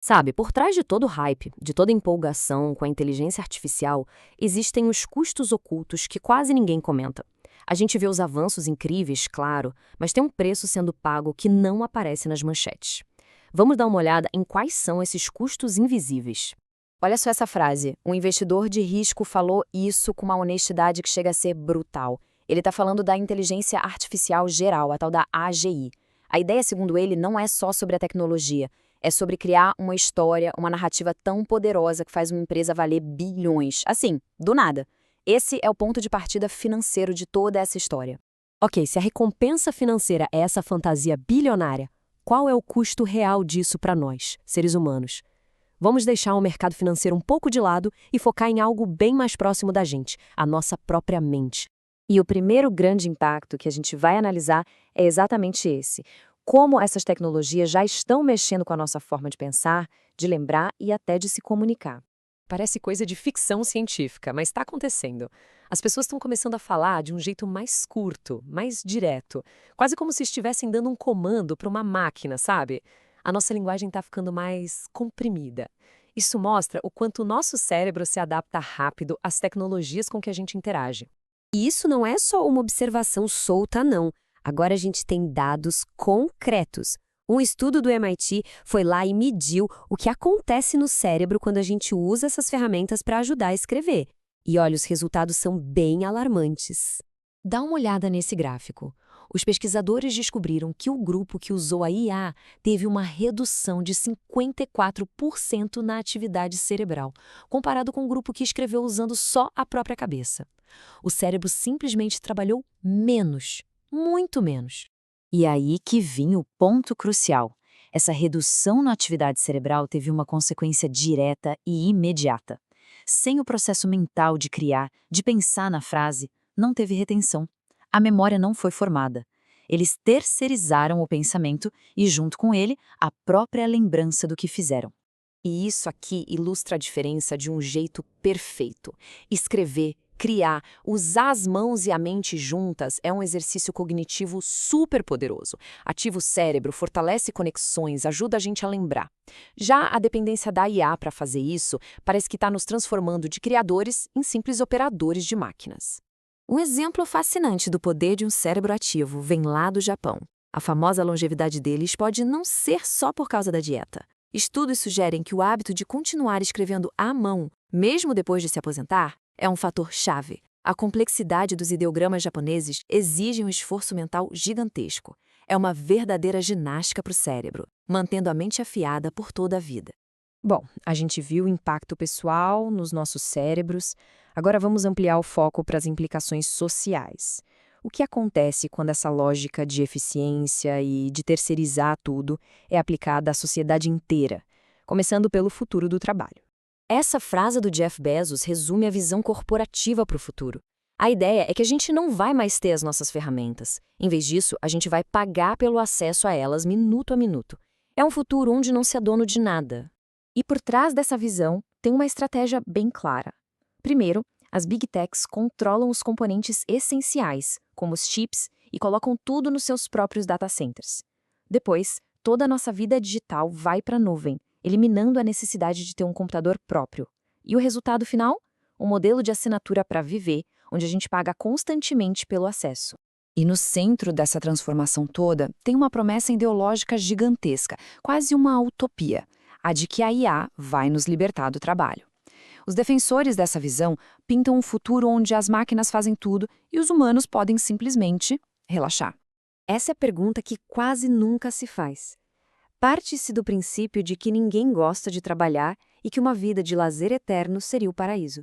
Sabe, por trás de todo o hype, de toda empolgação com a inteligência artificial, existem os custos ocultos que quase ninguém comenta. A gente vê os avanços incríveis, claro, mas tem um preço sendo pago que não aparece nas manchetes. Vamos dar uma olhada em quais são esses custos invisíveis. Olha só essa frase. Um investidor de risco falou isso com uma honestidade que chega a ser brutal. Ele está falando da inteligência artificial geral, a tal da AGI. A ideia, segundo ele, não é só sobre a tecnologia. É sobre criar uma história, uma narrativa tão poderosa que faz uma empresa valer bilhões. Assim, do nada. Esse é o ponto de partida financeiro de toda essa história. Ok, se a recompensa financeira é essa fantasia bilionária, qual é o custo real disso para nós, seres humanos? Vamos deixar o mercado financeiro um pouco de lado e focar em algo bem mais próximo da gente, a nossa própria mente. E o primeiro grande impacto que a gente vai analisar é exatamente esse. Como essas tecnologias já estão mexendo com a nossa forma de pensar, de lembrar e até de se comunicar. Parece coisa de ficção científica, mas está acontecendo. As pessoas estão começando a falar de um jeito mais curto, mais direto, quase como se estivessem dando um comando para uma máquina, sabe? A nossa linguagem está ficando mais comprimida. Isso mostra o quanto o nosso cérebro se adapta rápido às tecnologias com que a gente interage. E isso não é só uma observação solta, não. Agora a gente tem dados concretos. Um estudo do MIT foi lá e mediu o que acontece no cérebro quando a gente usa essas ferramentas para ajudar a escrever. E olha, os resultados são bem alarmantes. Dá uma olhada nesse gráfico. Os pesquisadores descobriram que o grupo que usou a IA teve uma redução de 54% na atividade cerebral, comparado com o grupo que escreveu usando só a própria cabeça. O cérebro simplesmente trabalhou menos, muito menos. E aí que vinha o ponto crucial. Essa redução na atividade cerebral teve uma consequência direta e imediata. Sem o processo mental de criar, de pensar na frase, não teve retenção. A memória não foi formada. Eles terceirizaram o pensamento e, junto com ele, a própria lembrança do que fizeram. E isso aqui ilustra a diferença de um jeito perfeito. Escrever, criar, usar as mãos e a mente juntas é um exercício cognitivo super poderoso. Ativa o cérebro, fortalece conexões, ajuda a gente a lembrar. Já a dependência da IA para fazer isso parece que está nos transformando de criadores em simples operadores de máquinas. Um exemplo fascinante do poder de um cérebro ativo vem lá do Japão. A famosa longevidade deles pode não ser só por causa da dieta. Estudos sugerem que o hábito de continuar escrevendo à mão, mesmo depois de se aposentar, é um fator-chave. A complexidade dos ideogramas japoneses exige um esforço mental gigantesco. É uma verdadeira ginástica para o cérebro, mantendo a mente afiada por toda a vida. Bom, a gente viu o impacto pessoal nos nossos cérebros. Agora vamos ampliar o foco para as implicações sociais. O que acontece quando essa lógica de eficiência e de terceirizar tudo é aplicada à sociedade inteira, começando pelo futuro do trabalho? Essa frase do Jeff Bezos resume a visão corporativa para o futuro. A ideia é que a gente não vai mais ter as nossas ferramentas. Em vez disso, a gente vai pagar pelo acesso a elas minuto a minuto. É um futuro onde não se é dono de nada. E por trás dessa visão, tem uma estratégia bem clara. Primeiro, as Big Techs controlam os componentes essenciais, como os chips, e colocam tudo nos seus próprios data centers. Depois, toda a nossa vida digital vai para a nuvem, eliminando a necessidade de ter um computador próprio. E o resultado final? Um modelo de assinatura para viver, onde a gente paga constantemente pelo acesso. E no centro dessa transformação toda, tem uma promessa ideológica gigantesca, quase uma utopia, a de que a IA vai nos libertar do trabalho. Os defensores dessa visão pintam um futuro onde as máquinas fazem tudo e os humanos podem simplesmente relaxar. Essa é a pergunta que quase nunca se faz. Parte-se do princípio de que ninguém gosta de trabalhar e que uma vida de lazer eterno seria o paraíso.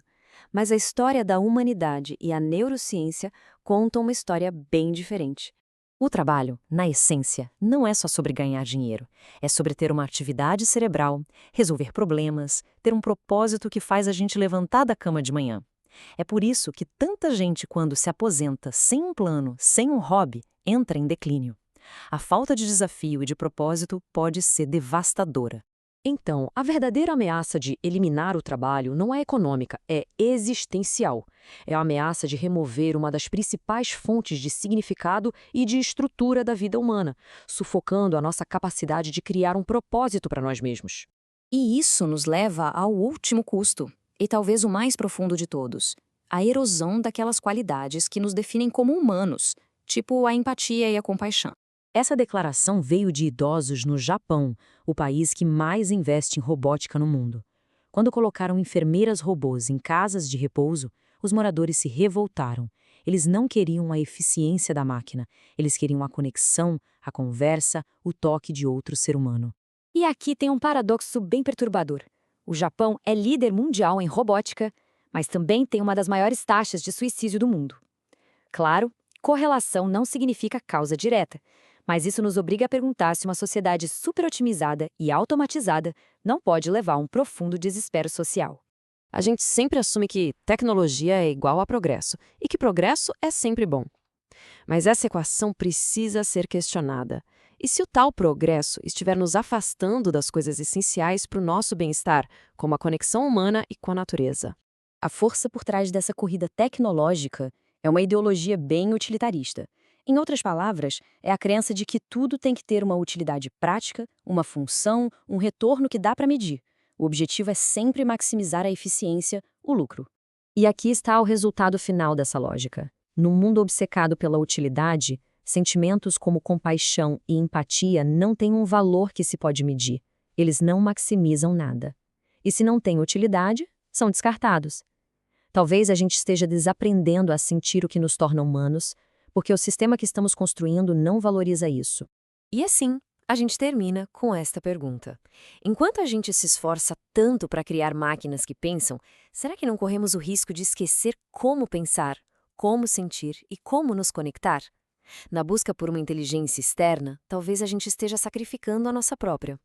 Mas a história da humanidade e a neurociência contam uma história bem diferente. O trabalho, na essência, não é só sobre ganhar dinheiro. É sobre ter uma atividade cerebral, resolver problemas, ter um propósito que faz a gente levantar da cama de manhã. É por isso que tanta gente, quando se aposenta sem um plano, sem um hobby, entra em declínio. A falta de desafio e de propósito pode ser devastadora. Então, a verdadeira ameaça de eliminar o trabalho não é econômica, é existencial. É a ameaça de remover uma das principais fontes de significado e de estrutura da vida humana, sufocando a nossa capacidade de criar um propósito para nós mesmos. E isso nos leva ao último custo, e talvez o mais profundo de todos: a erosão daquelas qualidades que nos definem como humanos, tipo a empatia e a compaixão. Essa declaração veio de idosos no Japão, o país que mais investe em robótica no mundo. Quando colocaram enfermeiras robôs em casas de repouso, os moradores se revoltaram. Eles não queriam a eficiência da máquina, eles queriam a conexão, a conversa, o toque de outro ser humano. E aqui tem um paradoxo bem perturbador. O Japão é líder mundial em robótica, mas também tem uma das maiores taxas de suicídio do mundo. Claro, correlação não significa causa direta, mas isso nos obriga a perguntar se uma sociedade superotimizada e automatizada não pode levar a um profundo desespero social. A gente sempre assume que tecnologia é igual a progresso e que progresso é sempre bom. Mas essa equação precisa ser questionada. E se o tal progresso estiver nos afastando das coisas essenciais para o nosso bem-estar, como a conexão humana e com a natureza? A força por trás dessa corrida tecnológica é uma ideologia bem utilitarista. Em outras palavras, é a crença de que tudo tem que ter uma utilidade prática, uma função, um retorno que dá para medir. O objetivo é sempre maximizar a eficiência, o lucro. E aqui está o resultado final dessa lógica. Num mundo obcecado pela utilidade, sentimentos como compaixão e empatia não têm um valor que se pode medir. Eles não maximizam nada. E se não têm utilidade, são descartados. Talvez a gente esteja desaprendendo a sentir o que nos torna humanos, porque o sistema que estamos construindo não valoriza isso. E assim, a gente termina com esta pergunta. Enquanto a gente se esforça tanto para criar máquinas que pensam, será que não corremos o risco de esquecer como pensar, como sentir e como nos conectar? Na busca por uma inteligência externa, talvez a gente esteja sacrificando a nossa própria.